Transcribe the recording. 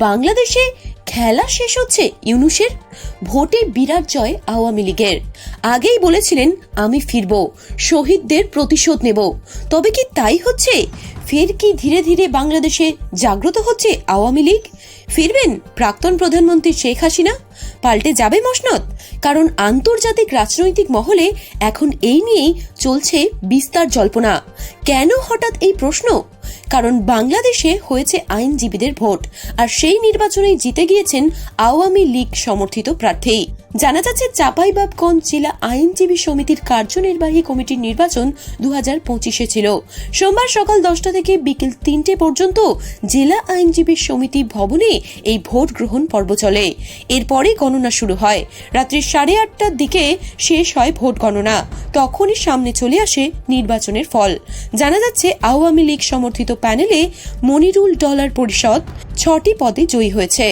বাংলাদেশে খেলা শেষ হচ্ছে ইউনূসের, ভোটে বিরাট জয় আওয়ামী লীগের। আগেই বলেছিলেন আমি ফিরব, শহীদদের প্রতিশোধ নেব। তবে কি তাই হচ্ছে? ফের কি ধীরে ধীরে বাংলাদেশে জাগ্রত হচ্ছে আওয়ামী লীগ? ফিরবেন প্রাক্তন প্রধানমন্ত্রী শেখ হাসিনা? পাল্টে যাবে মসনদ? কারণ আন্তর্জাতিক রাজনৈতিক মহলে এখন এই নিয়েই চলছে বিস্তার জল্পনা। কেন হঠাৎ এই প্রশ্ন? কারণ বাংলাদেশে হয়েছে আইনজীবীদের ভোট, আর সেই নির্বাচনে জিতে গিয়েছেন আওয়ামী লীগ সমর্থিত প্রার্থী। জানা যাচ্ছে চাঁপাইনবাবগঞ্জ জেলা আইনজীবী সমিতির কার্যনির্বাহী কমিটির নির্বাচন 2025-এ ছিল। সোমবার সকাল 10টা থেকে বিকেল 3টে পর্যন্ত জেলা আইনজীবী সমিতি ভবনে এই ভোট গ্রহণ পর্ব চলে। এরপরে গণনা শুরু হয়। রাত্রি 8:30টার দিকে শেষ হয় ভোট গণনা। তখনই সামনে চলে আসে নির্বাচনের ফল। জানা যাচ্ছে আওয়ামী লীগ সমর্থিত প্যানেলে মনিরুল ডলার পরিষদ 6টি পদে জয়ী হয়েছে।